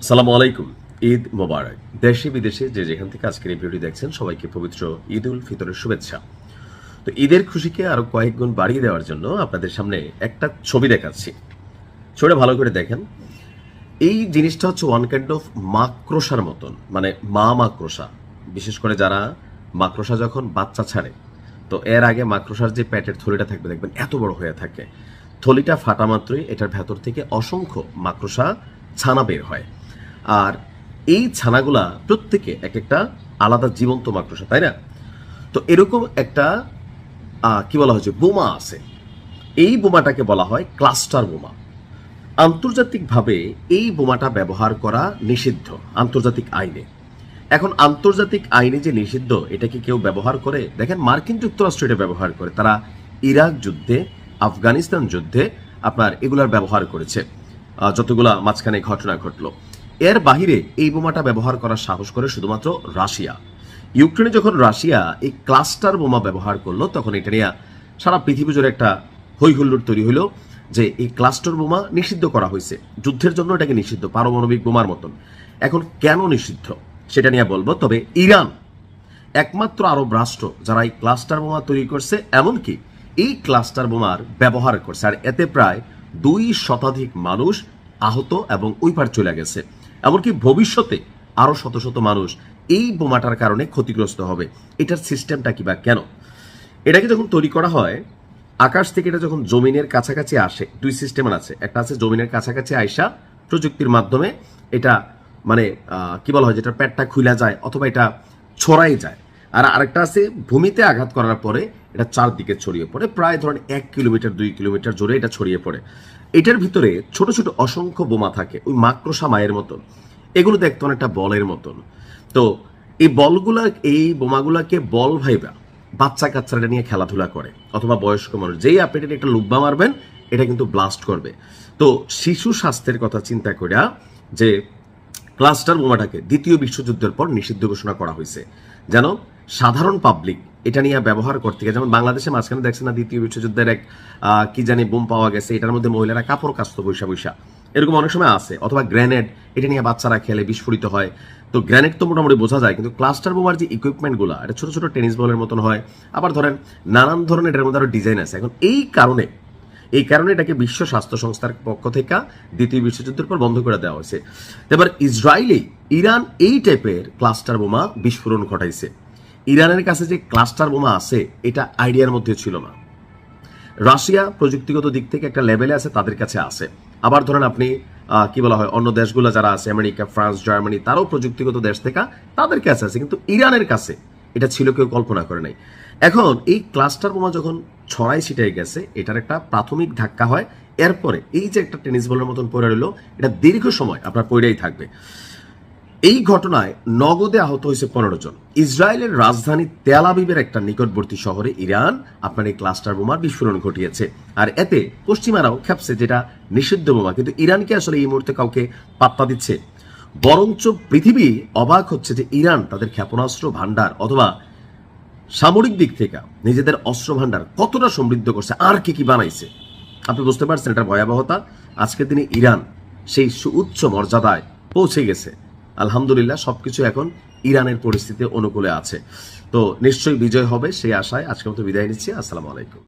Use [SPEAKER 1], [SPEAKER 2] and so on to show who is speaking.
[SPEAKER 1] সালামু আলাইকুম। ঈদ মোবারক। দেশে বিদেশে যে যেখান থেকে আজকের এই ভিডিওটি দেখছেন সবাইকে পবিত্র ঈদ উল ফিতরের শুভেচ্ছা। তো ঈদের খুশিকে আরো কয়েক গুণ বাড়িয়ে দেওয়ার জন্য আপনাদের সামনে একটা ছবি দেখাচ্ছি। ছবিটা ভালো করে দেখেন। এই জিনিসটা হচ্ছে ওয়ান কাইন্ড অফ মাকড়সার মতন, মানে মা মাকড়সা। বিশেষ করে যারা মাকড়সা যখন বাচ্চা ছাড়ে, তো এর আগে মাকড়সার যে পেটের থলিটা থাকবে দেখবেন এত বড় হয়ে থাকে। থলিটা ফাটা মাত্রই এটার ভেতর থেকে অসংখ্য মাকড়সা ছানা বের হয়। আর এই ছানাগুলা প্রত্যেকে এক একটা আলাদা জীবন্ত মাকড়সা, তাই না? তো এরকম একটা কি বলা হয়েছে বোমা আছে। এই বোমাটাকে বলা হয় ক্লাস্টার বোমা। আন্তর্জাতিকভাবে এই বোমাটা ব্যবহার করা নিষিদ্ধ আন্তর্জাতিক আইনে। এখন আন্তর্জাতিক আইনে যে নিষিদ্ধ, এটা কি কেউ ব্যবহার করে? দেখেন, মার্কিন যুক্তরাষ্ট্র এটা ব্যবহার করে। তারা ইরাক যুদ্ধে, আফগানিস্তান যুদ্ধে আপনার এগুলার ব্যবহার করেছে, যতগুলা মাঝখানে ঘটনা ঘটলো। এর বাহিরে এই বোমাটা ব্যবহার করার সাহস করে শুধুমাত্র রাশিয়া। ইউক্রেনে যখন রাশিয়া এই ক্লাস্টার বোমা ব্যবহার করলো, তখন এটা নিয়ে সারা পৃথিবী জুড়ে একটা হই হুল্লোড় তৈরি হলো যে এই ক্লাস্টার বোমা নিষিদ্ধ করা হয়েছে। যুদ্ধের জন্য এটাকে নিষিদ্ধ, পারমাণবিক বোমার মতন। এখন কেন নিষিদ্ধ সেটা নিয়ে বলবো। তবে ইরান একমাত্র আরব রাষ্ট্র যারা এই ক্লাস্টার বোমা তৈরি করছে, এমনকি এই ক্লাস্টার বোমার ব্যবহার করছে। আর এতে প্রায় 2 শতাধিক মানুষ আহত এবং ওই পার চলে গেছে। এমনকি ভবিষ্যতে আরো শত শত মানুষ এই বোমাটার কারণে ক্ষতিগ্রস্ত হবে। এটার সিস্টেমটা কি বা কেন? এটাকে যখন তৈরি করা হয়, আকাশ থেকে এটা যখন জমিনের কাছাকাছি আসে, 2 সিস্টেমের আছে। একটা আছে জমিনের কাছাকাছি আইসা প্রযুক্তির মাধ্যমে এটা মানে কি বলা হয়, যেটা পেটটা খুলে যায় অথবা এটা ছড়াই যায়। আর আরেকটা আছে ভূমিতে আঘাত করার পরে এটা চারদিকে ছড়িয়ে পড়ে, প্রায় ধরেন 1 কিলোমিটার 2 কিলোমিটার জোরে এটা ছড়িয়ে পড়ে। এটার ভিতরে ছোট ছোট অসংখ্য বোমা থাকে, ওই মাকড়সা মায়ের মতন। এগুলো দেখতে অনেকটা বলের মতন। তো এই বলগুলা, এই বোমাগুলাকে বল ভাইবা বাচ্চা কাচ্চারা নিয়ে খেলাধুলা করে, অথবা বয়স্ক মানুষ। যেই আপনি এটা একটা লুব্বা মারবেন, এটা কিন্তু ব্লাস্ট করবে। তো শিশু স্বাস্থ্যের কথা চিন্তা করিয়া যে ক্লাস্টার বোমাটাকে দ্বিতীয় বিশ্বযুদ্ধের পর নিষিদ্ধ ঘোষণা করা হয়েছে, যেন সাধারণ পাবলিক এটা নিয়ে ব্যবহার করতে গেছে। যেমন বাংলাদেশে মাঝখানে দেখছে না, দ্বিতীয় বিশ্বযুদ্ধের এক কি জানি বোম পাওয়া গেছে, এটার মধ্যে মহিলারা কাপড় কাচতো বৈশা বৈশা, এরকম অনেক সময় আছে। অথবা গ্রেনেড, এটা নিয়ে বাচ্চারা খেলে বিস্ফোরিত হয়। তো গ্রেনেড তো মোটামুটি বোঝা যায়, কিন্তু ক্লাস্টার বোমার যে ইকুইপমেন্টগুলো, এটা ছোট ছোট টেনিস বলের মতন হয়। আবার ধরেন নানান ধরনের এটার মধ্যে আরো ডিজাইন আছে। এখন এই কারণে এটাকে বিশ্ব স্বাস্থ্য সংস্থার পক্ষ থেকে দ্বিতীয় বিশ্বযুদ্ধের পর বন্ধ করে দেওয়া হয়েছে। এবার ইসরায়েলে ইরান এই টাইপের ক্লাস্টার বোমা বিস্ফোরণ ঘটাইছে। ইরানের কাছে যে ক্লাস্টার বোমা আছে, এটা আইডিয়ার মধ্যে ছিল না। রাশিয়া প্রযুক্তিগত দিক থেকে একটা লেভেলে আছে, তাদের কাছে আছে। আবার ধরেন আপনি কি বলা হয়, অন্য দেশগুলো যারা আছে, আমেরিকা, ফ্রান্স, জার্মানি, তারাও প্রযুক্তিগত দেশ থেকে তাদের কাছে আছে, কিন্তু ইরানের কাছে এটা ছিল কেউ কল্পনা করে নাই। এখন এই ক্লাস্টার বোমা যখন ছড়াই ছিটাই গেছে, এটার একটা প্রাথমিক ধাক্কা হয়। এরপরে এই যে একটা টেনিস বলের মতন পড়ে রইল, এটা দীর্ঘ সময় আপনার পড়েই থাকবে। এই ঘটনায় নগদে আহত হয়েছে 15 জন। ইসরায়েলের রাজধানী তেল আবিবের একটা নিকটবর্তী শহরে ইরান আপনার এই ক্লাস্টার বোমার বিস্ফোরণ ঘটিয়েছে। আর এতে পশ্চিমারাও খেপছে, যেটা নিষিদ্ধ বোমা। কিন্তু ইরানকে আসলে এই মুহূর্তে কাউকে পাত্তা দিচ্ছে, বরঞ্চ পৃথিবী অবাক হচ্ছে যে ইরান তাদের ক্ষেপণাস্ত্র ভান্ডার অথবা সামরিক দিক থেকে নিজেদের অস্ত্র ভান্ডার কতটা সমৃদ্ধ করছে, আর কি কি বানাইছে। আপনি বুঝতে পারছেন এটার ভয়াবহতা। আজকের দিনে ইরান সেই সুউচ্চ মর্যাদায় পৌঁছে গেছে। আলহামদুলিল্লাহ, সবকিছু এখন ইরানের পরিস্থিতি অনুকূলে আছে। তো নিশ্চয়ই বিজয় হবে, সেই আশায় আজকের মতো বিদায় নিচ্ছি। আসসালামু আলাইকুম।